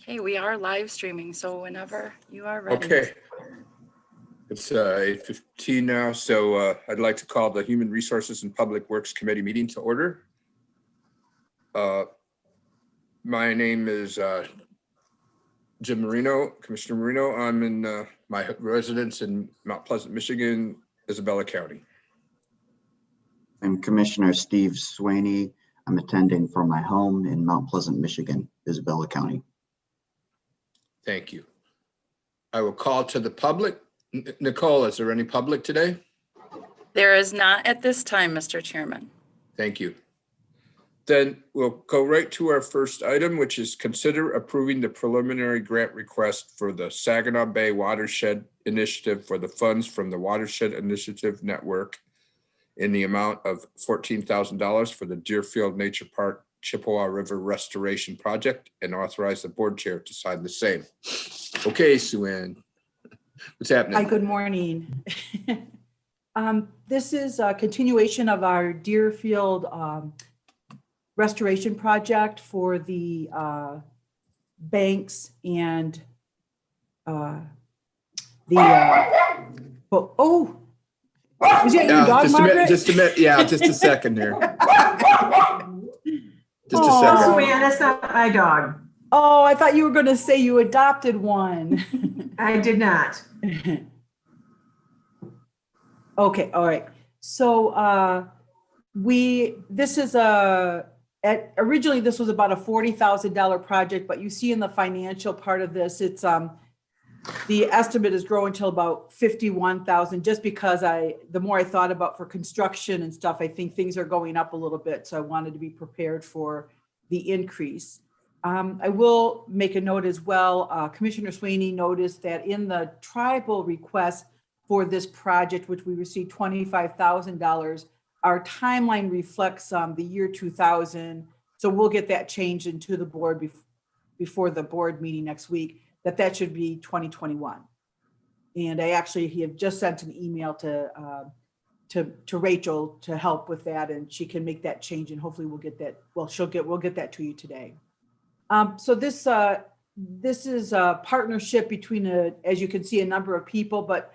Okay, we are live streaming, so whenever you are ready. Okay. It's 8:15 now, so I'd like to call the Human Resources and Public Works Committee meeting to order. My name is Jim Marino, Commissioner Marino. I'm in my residence in Mount Pleasant, Michigan, Isabella County. I'm Commissioner Steve Swaney. I'm attending from my home in Mount Pleasant, Michigan, Isabella County. Thank you. I will call to the public. Nicole, is there any public today? There is not at this time, Mr. Chairman. Thank you. Then we'll go right to our first item, which is consider approving the preliminary grant request for the Saginaw Bay Watershed Initiative for the funds from the Watershed Initiative Network in the amount of $14,000 for the Deerfield Nature Park Chippewa River Restoration Project and authorize the board chair to sign the same. Okay, Sue Ann, what's happening? Hi, good morning. This is a continuation of our Deerfield restoration project for the banks and is that your dog, Margaret? Just a minute, yeah, just a second here. Just a Aw. second. Oh, man, that's not my dog. Oh, I thought you were going to say you adopted one. I did not. Okay, all right. So originally this was about a $40,000 project, but you see in the financial part of this, it's the estimate is growing till about 51,000, just because the more I thought about for construction and stuff, I think things are going up a little bit. So I wanted to be prepared for the increase. I will make a note as well. Commissioner Swaney noticed that in the tribal request for this project, which we received $25,000, our timeline reflects the year 2000. So we'll get that changed into the board before the board meeting next week, that should be 2021. And he had just sent an email to Rachel to help with that, and she can make that change, and hopefully we'll get that. Well, we'll get that to you today. So this is a partnership between as you can see, a number of people, but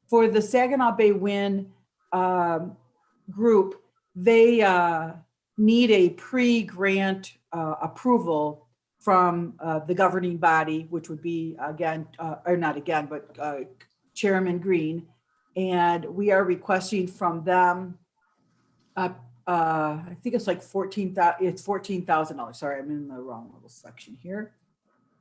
for the Saginaw Bay Wind group, they need a pre-grant approval from the governing body, which would be Chairman Green. And we are requesting from them, I think it's like $14,000. Sorry, I'm in the wrong little section here.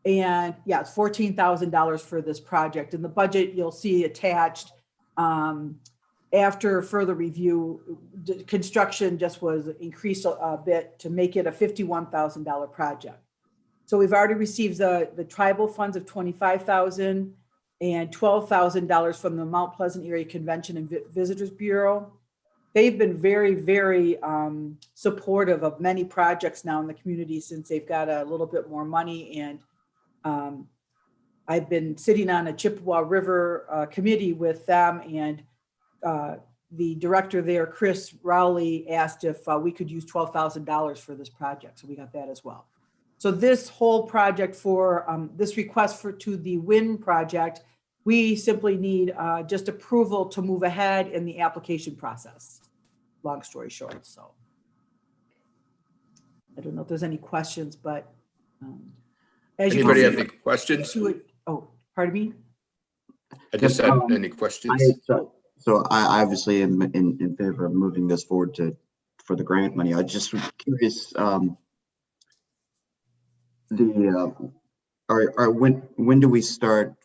And yeah, it's $14,000 for this project. In the budget, you'll see attached, after further review, construction just was increased a bit to make it a $51,000 project. So we've already received the tribal funds of $25,000 and $12,000 from the Mount Pleasant Area Convention and Visitors Bureau. They've been very, very supportive of many projects now in the community since they've got a little bit more money. And I've been sitting on a Chippewa River committee with them, and the director there, Chris Rowley, asked if we could use $12,000 for this project. So we got that as well. So this whole project for this request to the wind project, we simply need just approval to move ahead in the application process. Long story short, so. I don't know if there's any questions, but as you Anybody can have any questions? oh, pardon me? I just said any questions? So I obviously am in favor of moving this forward for the grant money. I just was curious, when do we start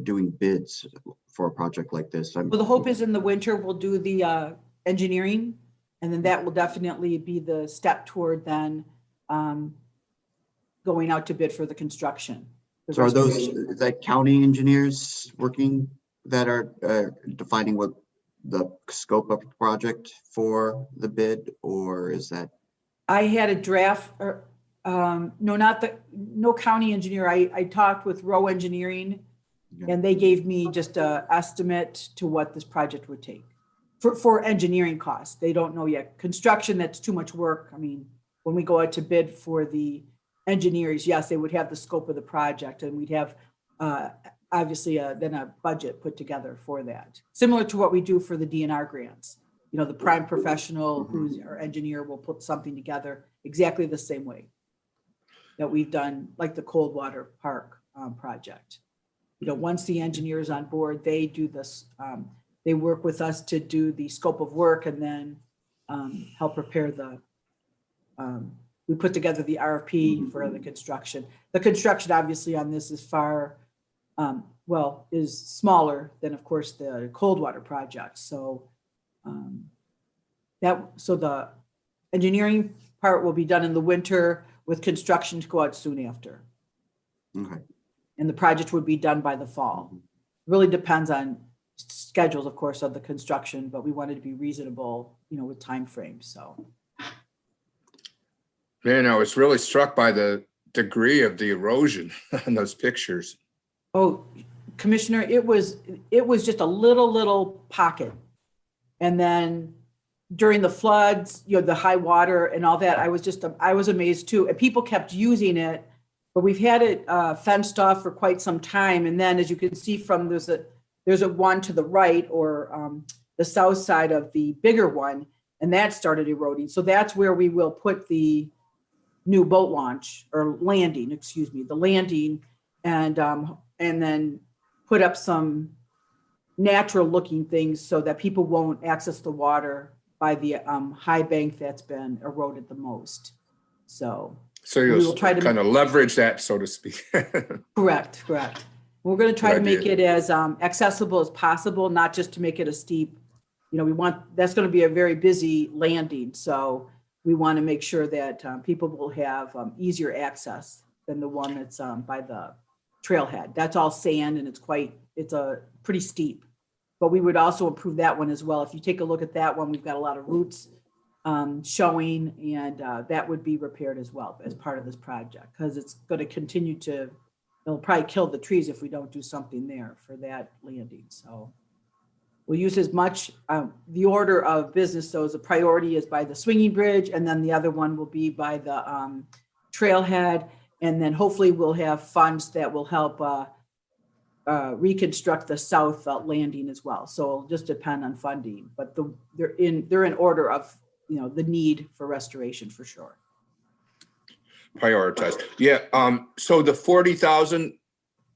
doing bids for a project like this? Well, the hope is in the winter we'll do the engineering, and then that will definitely be the step toward then going out to bid for the construction. So is that county engineers working that are defining what the scope of the project for the bid, or is that? I had a draft, no county engineer. I talked with Rowe Engineering, and they gave me just an estimate to what this project would take for engineering costs. They don't know yet. Construction, that's too much work. I mean, when we go out to bid for the engineers, yes, they would have the scope of the project, and we'd have obviously then a budget put together for that. Similar to what we do for the DNR grants. You know, the prime professional who's our engineer will put something together exactly the same way that we've done, like the Coldwater Park project. You know, once the engineer is on board, they do this, they work with us to do the scope of work and then help prepare the, we put together the RFP for the construction. The construction obviously on this is far, is smaller than, of course, the Coldwater project. So so the engineering part will be done in the winter with construction to go out soon after. Okay. And the project would be done by the fall. Really depends on schedules, of course, of the construction, but we wanted to be reasonable, you know, with timeframes, so. Man, I was really struck by the degree of the erosion on those pictures. Oh, Commissioner, it was just a little pocket. And then during the floods, you know, the high water and all that, I was amazed too. And people kept using it, but we've had it fenced off for quite some time. And then as you can see from, there's a one to the right or the south side of the bigger one, and that started eroding. So that's where we will put the new boat launch or landing, excuse me, the landing, and then put up some natural looking things so that people won't access the water by the high bank that's been eroded the most. So we will you'll try to kind of leverage that, so to speak. correct. We're going to try Good to make idea. it as accessible as possible, not just to make it a steep, you know, that's going to be a very busy landing. So we want to make sure that people will have easier access than the one that's by the trailhead. That's all sand and it's a pretty steep, but we would also improve that one as well. If you take a look at that one, we've got a lot of roots showing, and that would be repaired as well as part of this project, because it's going to continue to, it'll probably kill the trees if we don't do something there for that landing. So we'll use as much, the order of business. So the priority is by the swinging bridge, and then the other one will be by the trailhead. And then hopefully we'll have funds that will help reconstruct the south landing as well. So it'll just depend on funding, but they're in order of, you know, the need for restoration for sure. Prioritize. Yeah. So the 40,000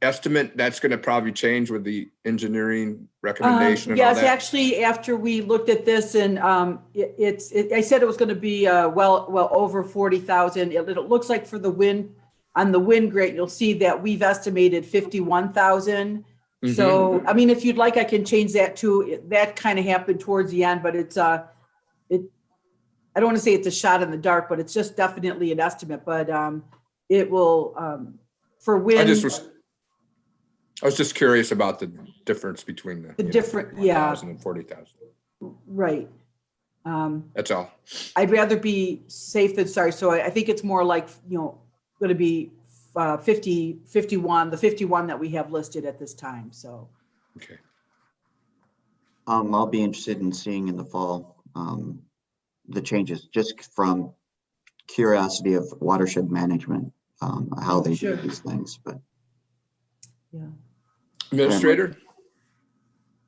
estimate, that's going to probably change with the engineering recommendation and all Yes, that. actually, after we looked at this and I said it was going to be well over 40,000. It looks like for the wind, on the wind grant, you'll see that we've estimated 51,000. So, I mean, if you'd like, I can change that too. That kind of happened towards the end, but I don't want to say it's a shot in the dark, but it's just definitely an estimate. But it will for wind. I was just curious about the difference between the different, 1,000 and 40,000. Right. That's all. I'd rather be safe than sorry. So I think it's more like, you know, going to be 51, the 51 that we have listed at this time. So. Okay. I'll be interested in seeing in the fall the changes, just from curiosity of watershed management, how they Sure. do these things. But Yeah. Administrator?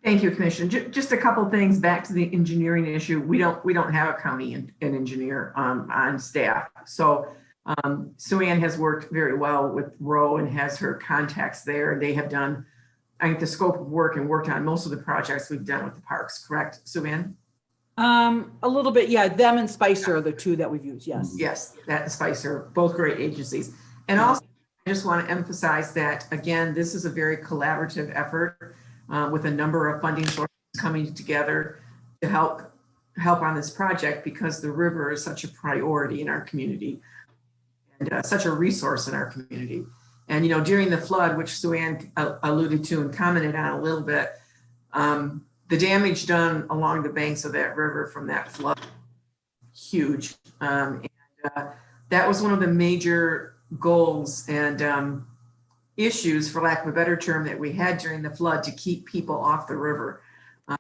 Thank you, Commissioner. Just a couple of things back to the engineering issue. We don't have a county an engineer on staff. So Sue Ann has worked very well with Roe and has her contacts there. They have done, I think, the scope of work and worked on most of the projects we've done with the parks, correct, Sue Ann? A little bit, yeah. Them and Spicer are the two that we've used. Yes. Yes, that and Spicer, both great agencies. And also, I just want to emphasize that, again, this is a very collaborative effort with a number of funding sources coming together to help on this project, because the river is such a priority in our community and such a resource in our community. And, you know, during the flood, which Sue Ann alluded to and commented on a little bit, the damage done along the banks of that river from that flood, huge. And that was one of the major goals and issues, for lack of a better term, that we had during the flood to keep people off the river.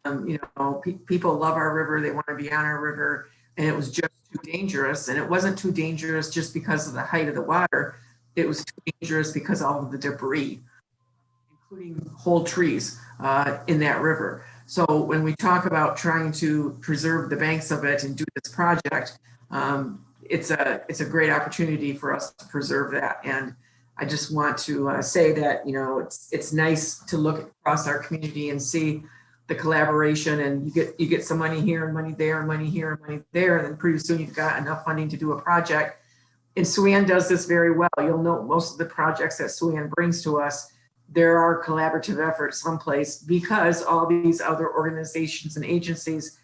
You know, people love our river, they want to be on our river, and it was just too dangerous, and it wasn't too dangerous just because of the height of the water. It was too dangerous because of all of the debris, including whole trees in that river. So when we talk about trying to preserve the banks of it and do this project, it's a great opportunity for us to preserve that. And I just want to say that, you know, it's nice to look across our community and see the collaboration, and you get some money here and money there and money here and money there, and then pretty soon you've got enough funding to do a project. And Siouxland does this very well. You'll note most of the projects that Siouxland brings to us, there are collaborative efforts someplace because all these other organizations and agencies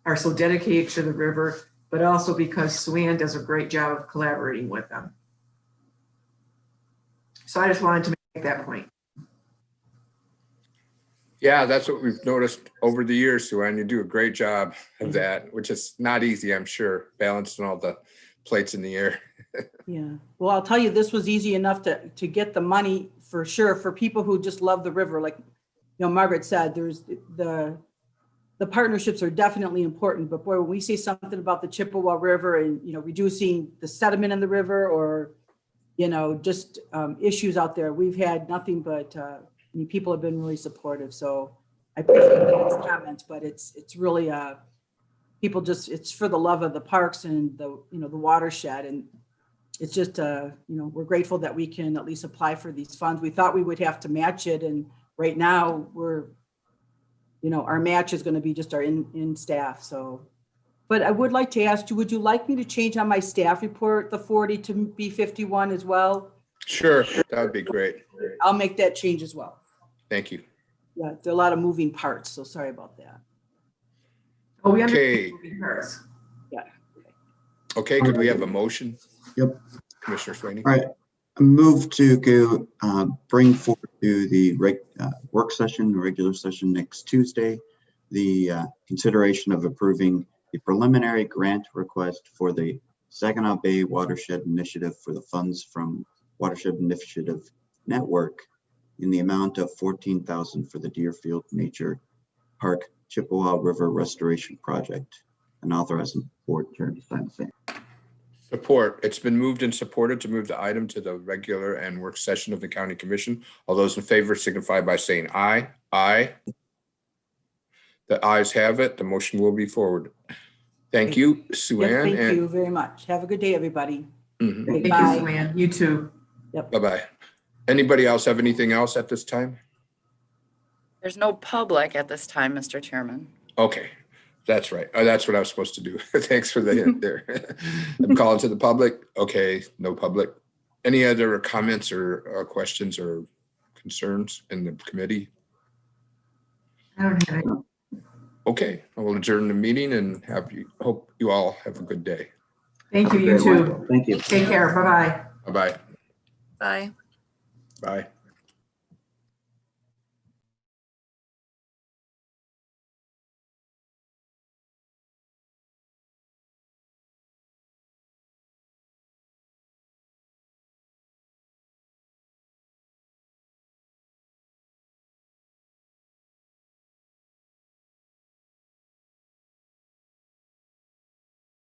are so dedicated to the river, but also because Siouxland does a great job of collaborating with them. So I just wanted to make that point. Yeah, that's what we've noticed over the years, Sue Ann. You do a great job of that, which is not easy, I'm sure, balancing all the plates in the air. Yeah, well, I'll tell you, this was easy enough to get the money for sure, for people who just love the river. Like, you know, Margaret said, there's the partnerships are definitely important, but boy, when we say something about the Chippewa River and, you know, reducing the sediment in the river, or, you know, just issues out there, we've had nothing but, I mean, people have been really supportive. So I appreciate those comments, but it's really, people just, it's for the love of the parks and the, you know, the watershed. And it's just, you know, we're grateful that we can at least apply for these funds. We thought we would have to match it. And right now we're, you know, our match is going to be just our in staff. So, but I would like to ask you, would you like me to change on my staff report, the 40 to be 51 as well? Sure, that would be great. I'll make that change as well. Thank you. Yeah, there are a lot of moving parts, so sorry about that. Oh, we Okay. understand moving parts. Okay, could we have a motion? Yep. Commissioner Swaney? All right, I move to go bring forward to the work session, regular session next Tuesday, the consideration of approving the preliminary grant request for the Saginaw Bay Watershed Initiative for the funds from Watershed Initiative Network in the amount of $14,000 for the Deerfield Nature Park Chippewa River Restoration Project, and authorizing the board chair to sign the same. Support. It's been moved and supported to move the item to the regular and work session of the county commission. All those in favor signify by saying aye. Aye. The ayes have it. The motion will be forwarded. Thank you, Sue Yes, Ann. thank you very much. Have a good day, everybody. Mhm. Thank you, Bye. Luann. You too. Bye-bye. Anybody else have anything else at this time? There's no public at this time, Mr. Chairman. Okay, that's right. Oh, that's what I was supposed to do. Thanks for the hint there. I'm calling to the public. Okay, no public. Any other comments or questions or concerns in the committee? I don't have any. Okay, I will adjourn the meeting and hope you all have a good day. Thank you, you too. Thank you. Take care. Bye-bye. Bye-bye. Bye. Bye.